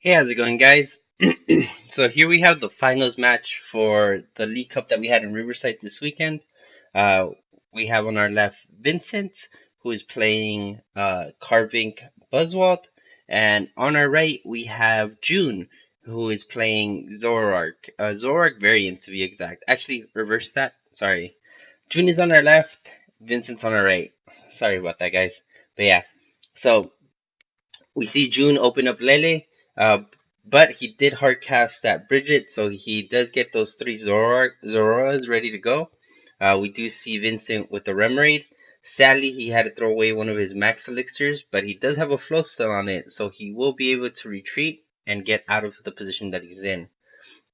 Hey, how's it going, guys? So here we have the finals match for the League Cup that we had in Riverside this weekend. Uh, we have on our left Vincent, who is playing Carbink Buzzwald, and on our right we have June, who is playing Zoroark. Zoroark variant to be exact. Actually, reverse that. Sorry. June is on our left, Vincent's on our right. Sorry about that, guys. But yeah, so we see June open up Lele, uh, but he did hardcast that Bridget, so he does get those three Zororas ready to go. We do see Vincent with the Remoraid. Sadly, he had to throw away one of his max elixirs, but he does have a flow still on it, so he will be able to retreat and get out of the position that he's in.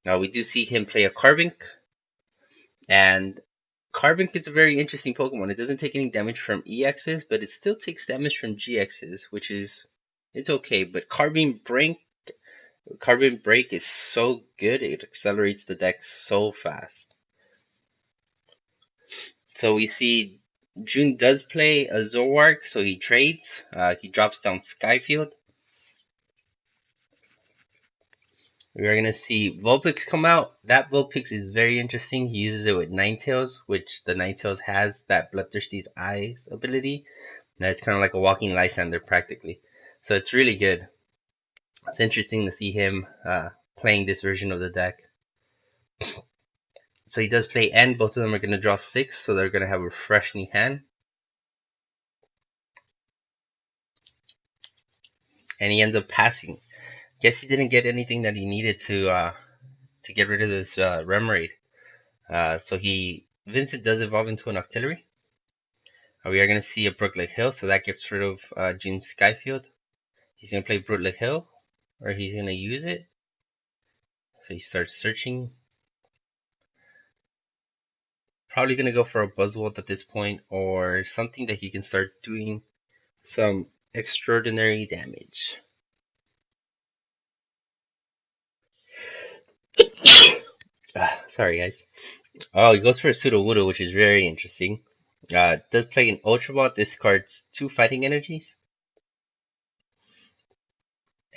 Now, we do see him play a Carbink, and Carbink is a very interesting Pokemon. It doesn't take any damage from EXs, but it still takes damage from GXs, which is it's okay. But Carbon Break is so good; it accelerates the deck so fast. So we see June does play a Zoroark, so he trades. He drops down Skyfield. We are gonna see Vulpix come out. That Vulpix is very interesting. He uses it with Ninetales, which the Ninetales has that Bloodthirsty's Eyes ability. Now it's kind of like a walking Lysander practically. So it's really good. It's interesting to see him playing this version of the deck. So he does play N. Both of them are going to draw 6, so they're going to have a fresh new hand. And he ends up passing. Guess he didn't get anything that he needed to get rid of this Remoraid. So Vincent does evolve into an Octillery. We are going to see a Brooklet Hill, so that gets rid of June's Skyfield. He's going to play Brooklet Hill, or he's going to use it. So he starts searching. Probably going to go for a Buzzwole at this point, or something that he can start doing some extraordinary damage. Sorry, guys. Oh, he goes for a Sudowoodo, which is very interesting. Does play an Ultra Ball, discards 2 fighting energies.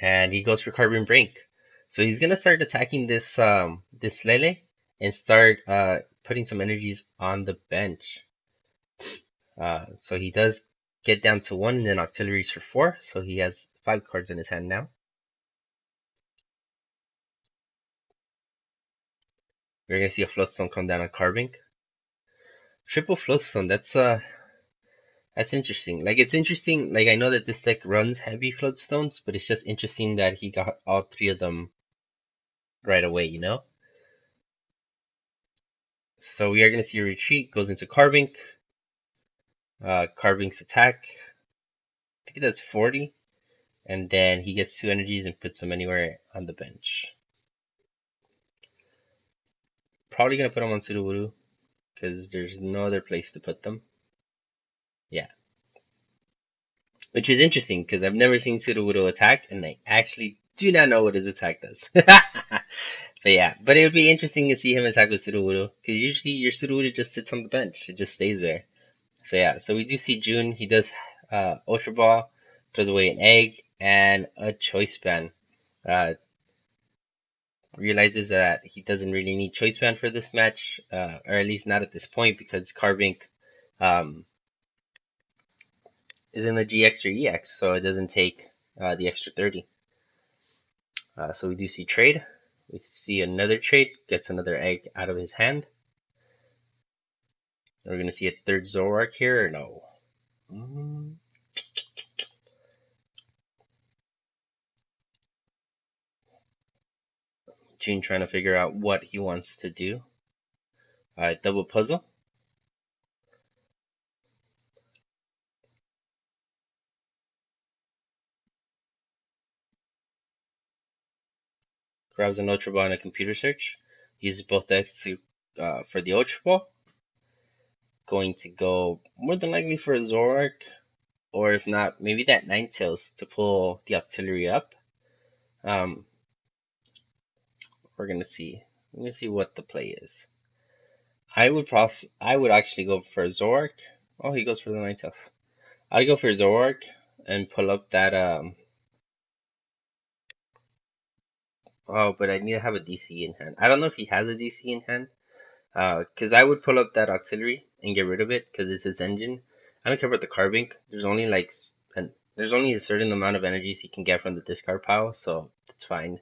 And he goes for Carbon Brink. So he's gonna start attacking this Lele and start putting some energies on the bench. So he does get down to 1 and then Octilleries for 4. So he has 5 cards in his hand now. We're gonna see a Floatstone come down on Carbink. Triple Floatstone, that's interesting. Like it's interesting. Like I know that this deck runs heavy floatstones, but it's just interesting that he got all 3 of them right away. So we are gonna see a retreat. Goes into Carbink. Carbink's attack. I think it does 40, and then he gets 2 energies and puts them anywhere on the bench. Probably gonna put them on Sudowoodo because there's no other place to put them. Yeah, which is interesting because I've never seen Sudowoodo attack, and I actually do not know what his attack does. But yeah, but it would be interesting to see him attack with Sudowoodo, because usually your Sudowoodo just sits on the bench. It just stays there. So yeah, so we do see June. He does Ultra Ball, throws away an egg, and a Choice Span. Uh, realizes that he doesn't really need Choice Span for this match, or at least not at this point, because Carbink is in the GX or EX, so it doesn't take the extra 30. So we do see trade. We see another trade, gets another egg out of his hand. Are we going to see a third Zoroark here or no? June trying to figure out what he wants to do. Double puzzle. Grabs an Ultra Ball and a computer search. Uses both decks for the Ultra Ball. Going to go more than likely for a Zoroark, or if not, maybe that Ninetales to pull the Octillery up. We're gonna see. We're gonna see what the play is. I would actually go for a Zoroark. Oh, he goes for the Ninetales. I'd go for Zoroark and pull up that Oh, but I need to have a DC in hand. I don't know if he has a DC in hand. Because I would pull up that auxiliary and get rid of it because it's its engine. I don't care about the Carbink. There's only there's only a certain amount of energies he can get from the discard pile, so that's fine.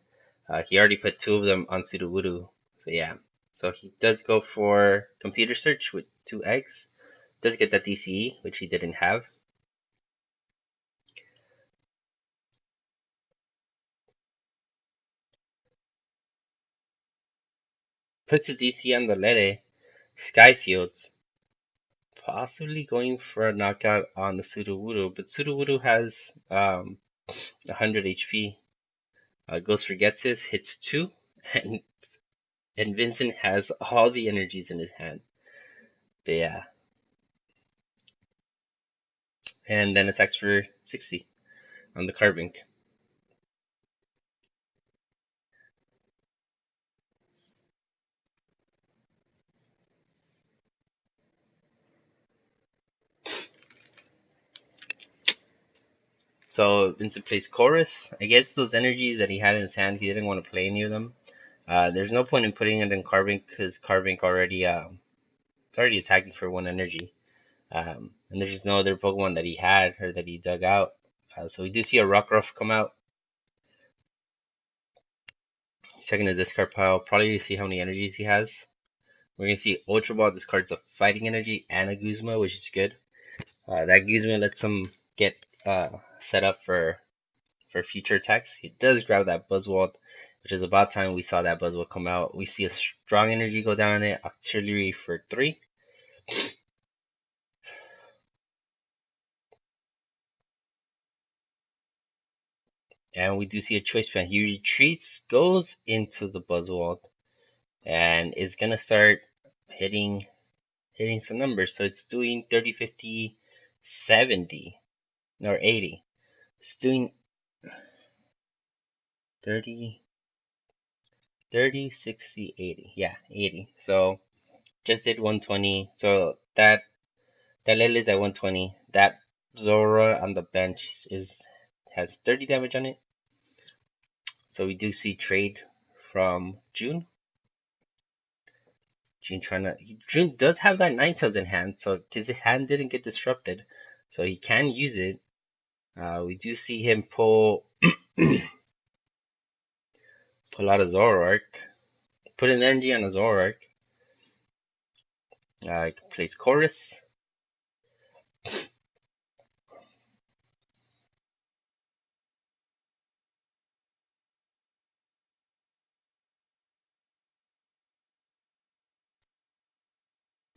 He already put two of them on Sudowoodo, so yeah. So he does go for computer search with two eggs. Does get that DCE, which he didn't have. Puts the DC on the Lele. Skyfields. Possibly going for a knockout on the Sudowoodo, but Sudowoodo has 100 HP. Ghost forgets this, hits two, and Vincent has all the energies in his hand. But yeah, and then attacks for 60 on the Carbink. So Vincent plays Chorus. I guess those energies that he had in his hand, he didn't want to play any of them. There's no point in putting it in Carbink because Carbink already it's already attacking for one energy. And there's just no other Pokemon that he had or that he dug out. So we do see a Rockruff come out. Checking his discard pile, probably to see how many energies he has. We're gonna see Ultra Ball discards a fighting energy and a Guzma, which is good. That Guzma lets him get set up for future attacks. He does grab that Buzzwole, which is about time we saw that Buzzwole come out. We see a strong energy go down on it, auxiliary for 3. And we do see a choice band. He retreats, goes into the Buzzwole, and is gonna start hitting some numbers. So it's doing 30, 50, 70, or 80. It's doing 30, 30, 60, 80. Yeah, 80. So just did 120. So that Lele is at 120. That Zora on the bench has 30 damage on it. So we do see trade from June. June does have that Ninetales in hand, so his hand didn't get disrupted, so he can use it. We do see him pull out a Zoroark, put an energy on a Zoroark. Plays Chorus.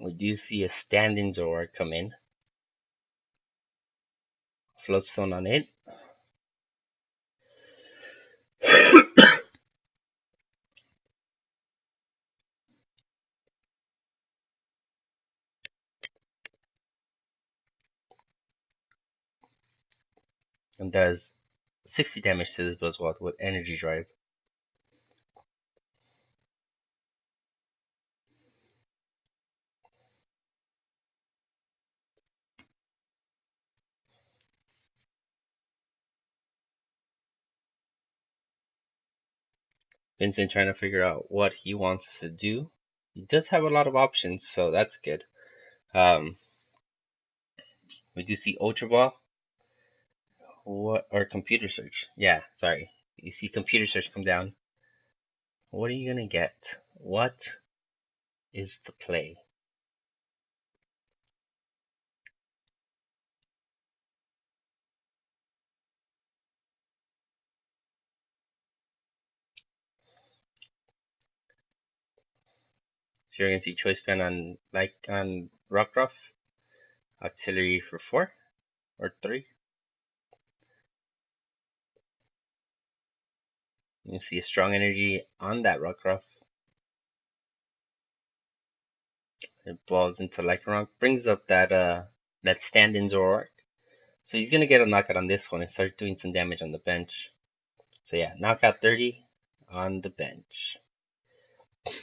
We do see a stand-in Zoroark come in. Floatstone on it. And does 60 damage to this Buzzwole with Energy Drive. Vincent trying to figure out what he wants to do. He does have a lot of options, so that's good. We do see Ultra Ball. Or Computer Search. Yeah, sorry. You see Computer Search come down. What are you gonna get? What is the play? So you're gonna see Choice Band on Rockruff. Auxiliary for 4 or 3. You can see a strong energy on that Rockruff. It evolves into Lycanroc, brings up that stand-in Zoroark. So he's gonna get a knockout on this one and start doing some damage on the bench. So yeah, knockout 30 on the bench. This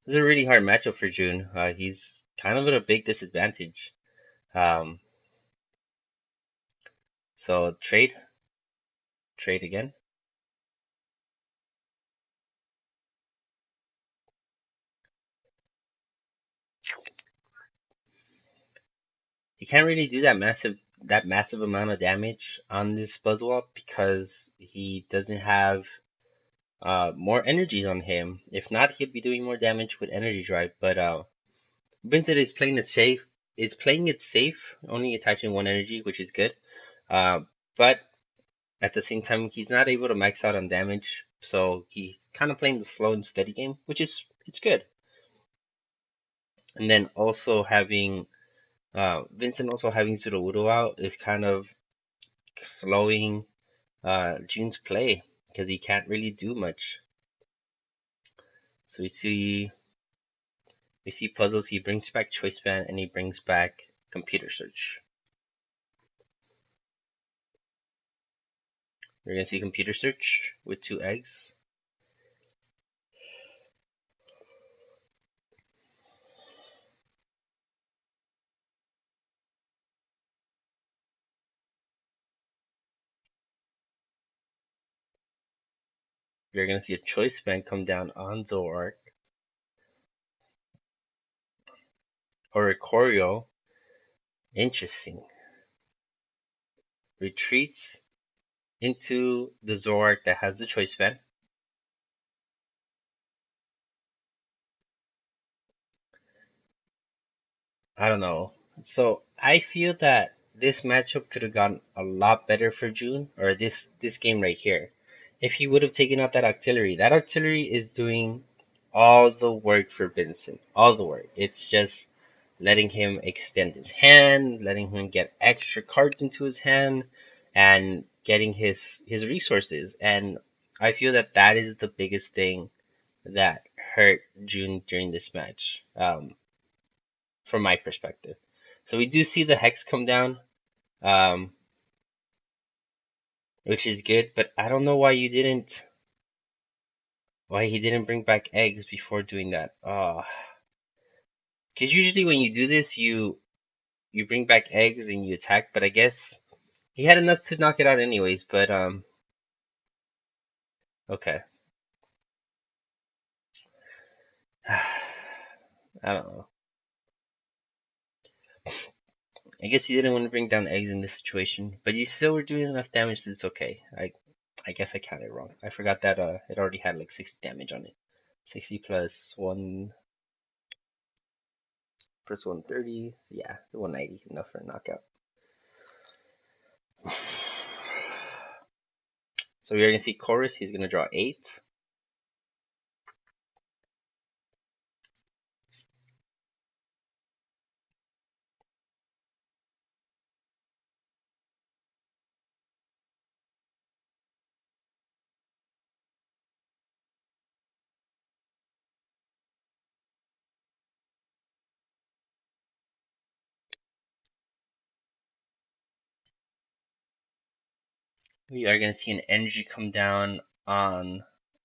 is a really hard matchup for June. He's kind of at a big disadvantage. Um, so trade again. he can't really do that massive amount of damage on this Buzzwole because he doesn't have more energies on him. If not, he'd be doing more damage with Energy Drive. But Vincent is playing it safe. Only attaching one energy, which is good. But at the same time, he's not able to max out on damage, so he's kind of playing the slow and steady game, which is it's good. And then also having Vincent also having Zoroark out is kind of slowing June's play because he can't really do much. So we see puzzles. He brings back Choice Band and he brings back Computer Search. We're gonna see Computer Search with 2 eggs. We're gonna see a Choice Band come down on Zoroark or a Choreo. Interesting. Retreats into the Zoroark that has the Choice Band. I don't know. So I feel that this matchup could have gone a lot better for June, or this game right here, if he would have taken out that Octillery. That Octillery is doing all the work for Vincent. All the work. It's just letting him extend his hand, letting him get extra cards into his hand, and getting his resources. And I feel that that is the biggest thing that hurt June during this match. From my perspective. So we do see the hex come down, um, which is good, but I don't know why he didn't bring back eggs before doing that. Because usually when you do this, you bring back eggs and you attack, but I guess he had enough to knock it out anyways. But okay. I don't know. I guess he didn't want to bring down eggs in this situation, but you still were doing enough damage, so it's okay. I guess I counted wrong. I forgot that it already had like 60 damage on it. 60 plus 1 plus 130. Yeah, 190 enough for a knockout. So we're gonna see Chorus. He's gonna draw 8. We are gonna see an energy come down on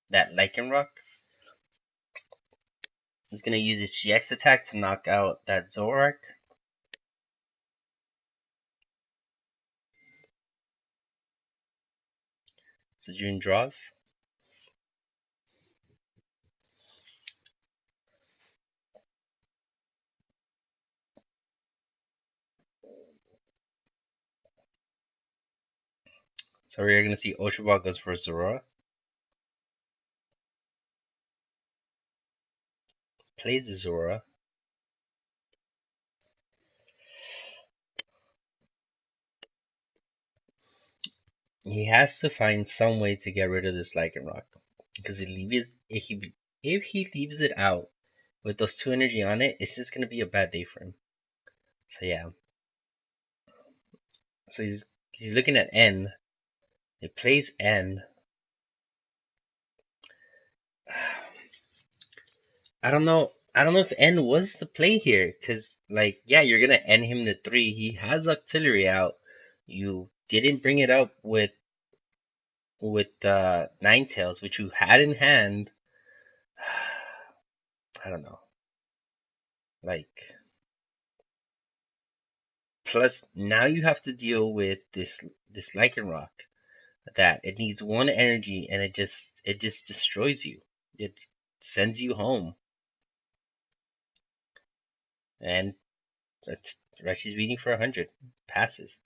that Lycanroc. He's gonna use his GX attack to knock out that Zoroark. So June draws. So we're gonna see Ultra Ball goes for Zoroark. Plays the Zoroark. He has to find some way to get rid of this Lycanroc. Because if he leaves it out with those 2 energy on it, it's just gonna be a bad day for him. So yeah. So he's looking at N. It plays N. I don't know. I don't know if N was the play here, cause like yeah, you're gonna N him to 3. He has Octillery out. You didn't bring it up with Ninetales, which you had in hand. I don't know. Like plus now you have to deal with this Lycanroc that it needs 1 energy and it just destroys you. It sends you home. And That's right. She's beating for 100 passes.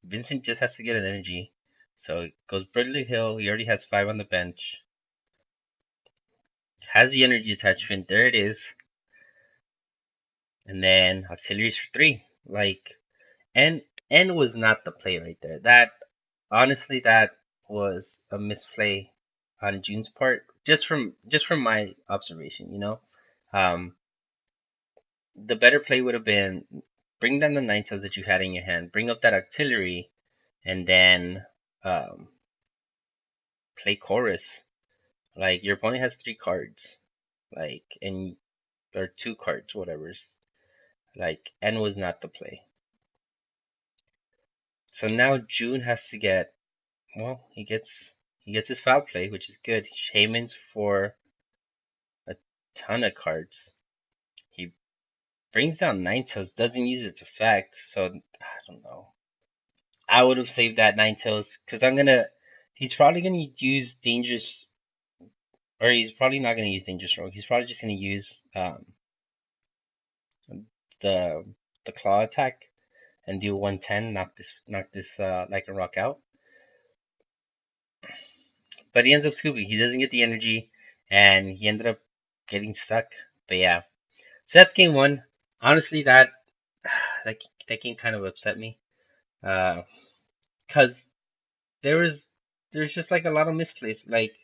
Vincent just has to get an energy. So it goes Bradley Hill. He already has 5 on the bench. Has the energy attachment. There it is. And then auxiliaries for 3. Like, N was not the play right there. That honestly, that was a misplay on June's part, just from my observation. Um, the better play would have been bring down the nine tails that you had in your hand, bring up that artillery, and then um, play chorus. Like your opponent has 3 cards, like and or 2 cards, whatever's. Like N was not the play. So now June has to get. Well, he gets his foul play, which is good. Shaman's for a ton of cards. He brings down Ninetales, doesn't use its effect, so I don't know. I would have saved that Ninetales because he's probably gonna use dangerous, or he's probably not gonna use dangerous rogue. He's probably just gonna use the the claw attack and do 110, knock this like a rock out. But he ends up scooping. He doesn't get the energy, and he ended up getting stuck. But yeah, so that's game 1. Honestly, that that game kind of upset me, because there was there's just like a lot of misplays. Like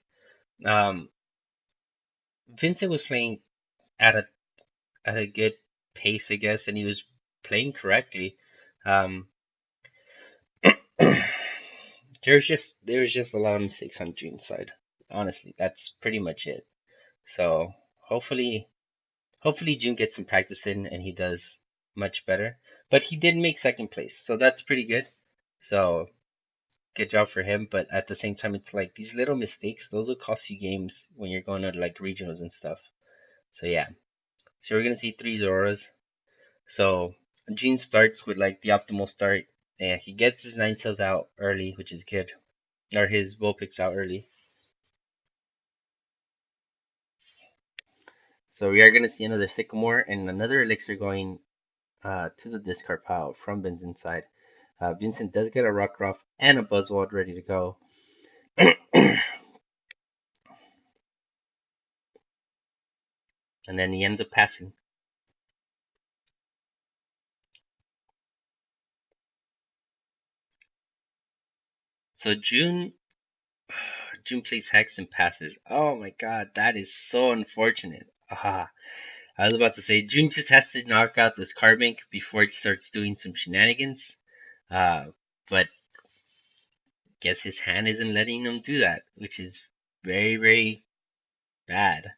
um, Vincent was playing at a good pace, I guess, and he was playing correctly. Um, there was just a lot of mistakes on June's side. Honestly, that's pretty much it. So hopefully June gets some practice in and he does much better. But he did make second place, so that's pretty good. So good job for him. But at the same time, it's like these little mistakes, those will cost you games when you're going to like regionals and stuff. So yeah. So we're gonna see 3 Zoras. So Gene starts with like the optimal start. And he gets his Ninetales out early, which is good. Or his Vulpix out early. So we are gonna see another Sycamore and another Elixir going to the discard pile from Vincent's side. Vincent does get a Rockruff and a Buzzword ready to go. And then he ends up passing. So June plays Hex and passes. Oh my god, that is so unfortunate. Ah, I was about to say June just has to knock out this Carbink before it starts doing some shenanigans. Uh, but guess his hand isn't letting him do that, which is very, very bad.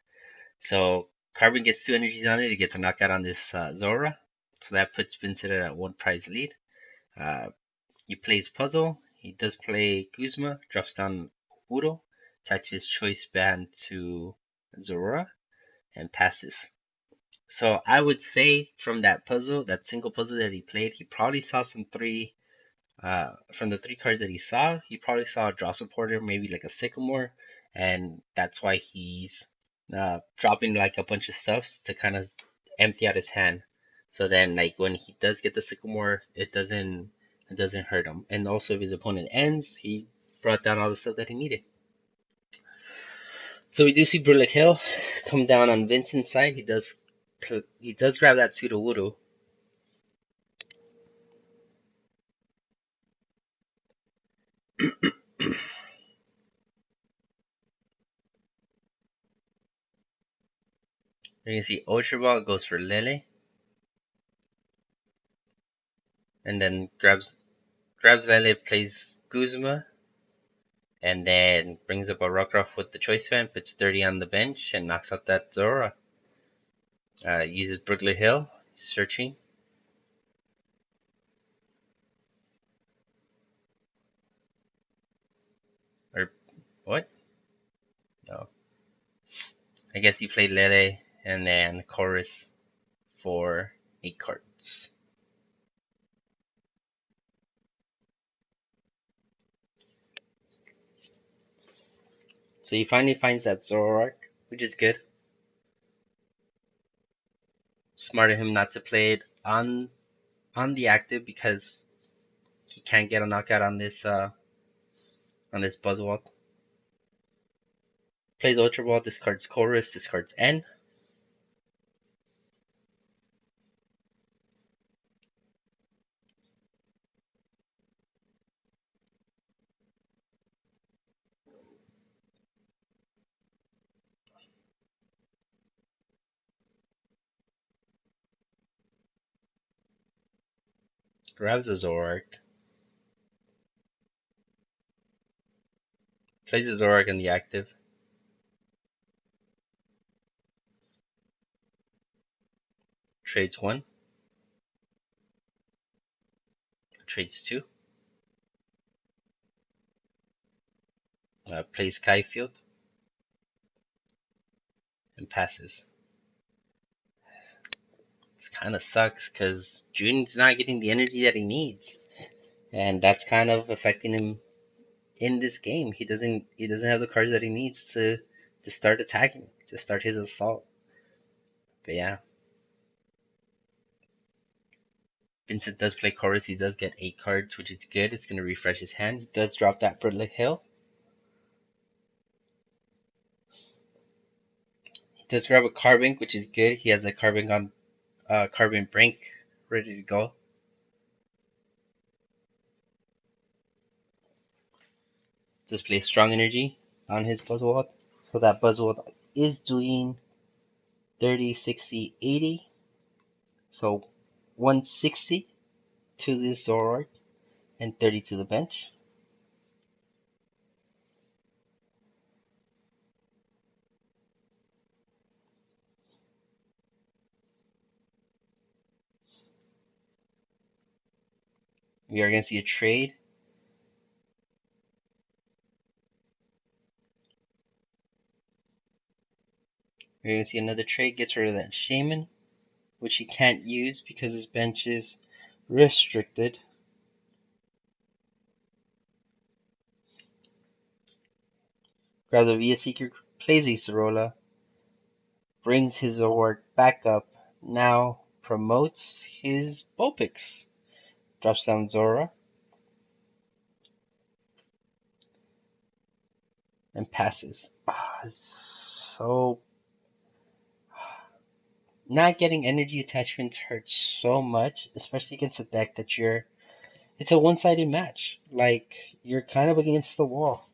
So Carbon gets 2 energies on it. It gets a knockout on this Zora. So that puts Vincent at a 1 prize lead. Uh, he plays Puzzle. He does play Guzma. Drops down Uro. Attaches Choice Band to Zorora. And passes. So I would say from that puzzle, that single puzzle that he played, he probably saw some 3 from the 3 cards that he saw, he probably saw a draw supporter, maybe like a Sycamore, and that's why he's dropping like a bunch of stuffs to kind of empty out his hand. So then, like when he does get the Sycamore, it doesn't hurt him. And also, if his opponent ends, he brought down all the stuff that he needed. So we do see Burlick Hill come down on Vincent's side. He does grab that Sudowoodo. You can see Ultra Ball goes for Lele, and then grabs Lele, plays Guzma, and then brings up a Rockruff with the Choice Fan, puts 30 on the bench, and knocks out that Zora. Uses Brooklyn Hill, searching. Or what? No. I guess he played Lele and then Chorus for 8 cards. So he finally finds that Zoroark, which is good. Smart of him not to play it on the active because he can't get a knockout on this Buzzwole. Plays Ultra Ball, discards Chorus, discards N. Grabs a Zoroark. Plays a Zoroark in the active. Trades 1. Trades 2. Plays Skyfield. And passes. This kind of sucks because June's not getting the energy that he needs. And that's kind of affecting him in this game. He doesn't have the cards that he needs to start attacking, to start his assault. But yeah. Vincent does play Chorus. He does get 8 cards, which is good. It's going to refresh his hand. He does drop that Britlick Hill. He does grab a Carbink, which is good. He has a Carbink on Carbink Brink ready to go. Does play Strong Energy on his Buzzwole. So that Buzzwole is doing 30, 60, 80. So 160 to the Zoroark and 30 to the bench. We are going to see a trade. We're going to see another trade. Gets rid of that Shaman, which he can't use because his bench is restricted. Grabs a Via Seeker, plays a Sorola, brings his award back up, now promotes his Vulpix. Drops down Zora. And passes. So not getting energy attachments hurts so much, especially against a deck that it's a one-sided match. Like, you're kind of against the wall.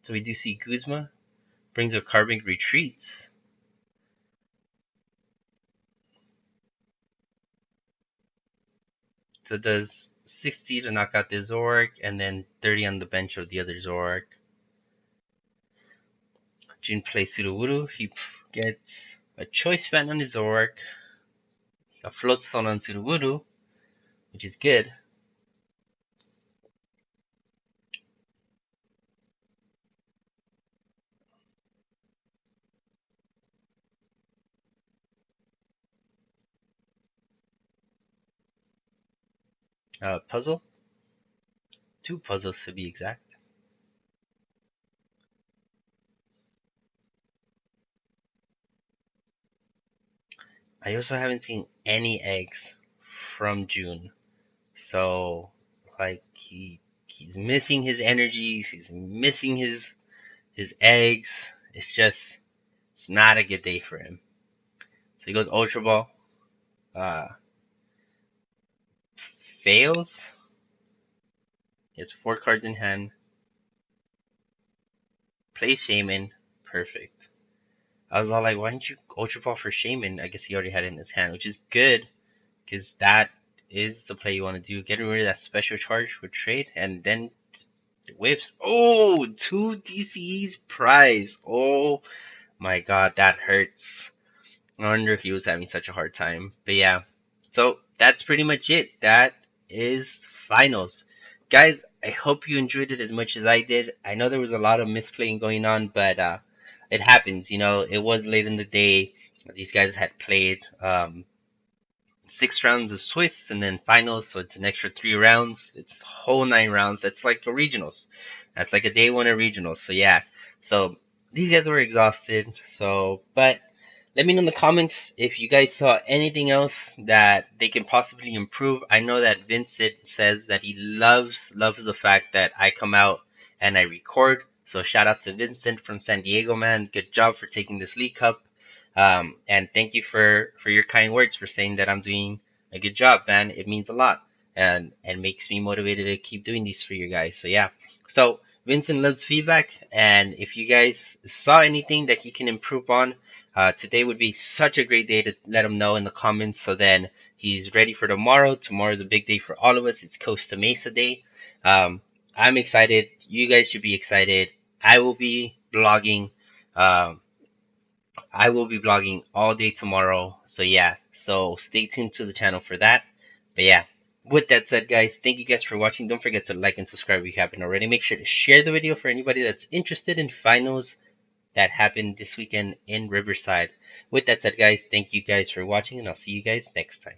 So we do see Guzma brings a Carbink, retreats. So it does 60 to knock out the Zoroark, and then 30 on the bench of the other Zoroark. Jin plays Sudowoodo. He gets a Choice Band on his Zoroark, a Float Stone on Sudowoodo, which is good. Puzzle. 2 puzzles to be exact. I also haven't seen any eggs from June. So, like, he's missing his energies, he's missing his eggs. It's not a good day for him. So he goes Ultra Ball. Fails. He has 4 cards in hand. Plays Shaman. Perfect. I was all like, why didn't you Ultra Ball for Shaman? I guess he already had it in his hand, which is good, because that is the play you want to do. Getting rid of that special charge with trade, and then whips. Oh, 2 DCE's prize. Oh my god, that hurts. I wonder if he was having such a hard time. But yeah, so that's pretty much it. That is finals. Guys, I hope you enjoyed it as much as I did. I know there was a lot of misplaying going on, but it happens. You know, it was late in the day. These guys had played 6 rounds of Swiss and then finals, so it's an extra 3 rounds. It's the whole 9 rounds. That's like the regionals. That's like a day one of regionals. So yeah. So these guys were exhausted. So, but let me know in the comments if you guys saw anything else that they can possibly improve. I know that Vincent says that he loves the fact that I come out and I record. So shout out to Vincent from San Diego, man. Good job for taking this League Cup. And thank you for your kind words for saying that I'm doing a good job, man. It means a lot and makes me motivated to keep doing these for you guys. So yeah. So Vincent loves feedback, and if you guys saw anything that he can improve on, today would be such a great day to let him know in the comments. So then he's ready for tomorrow. Tomorrow is a big day for all of us. It's Costa Mesa Day. I'm excited. You guys should be excited. I will be blogging. Um, I will be vlogging all day tomorrow. So yeah, so stay tuned to the channel for that. But yeah, with that said, guys, thank you guys for watching. Don't forget to like and subscribe if you haven't already. Make sure to share the video for anybody that's interested in finals that happened this weekend in Riverside. With that said, guys, thank you guys for watching, and I'll see you guys next time.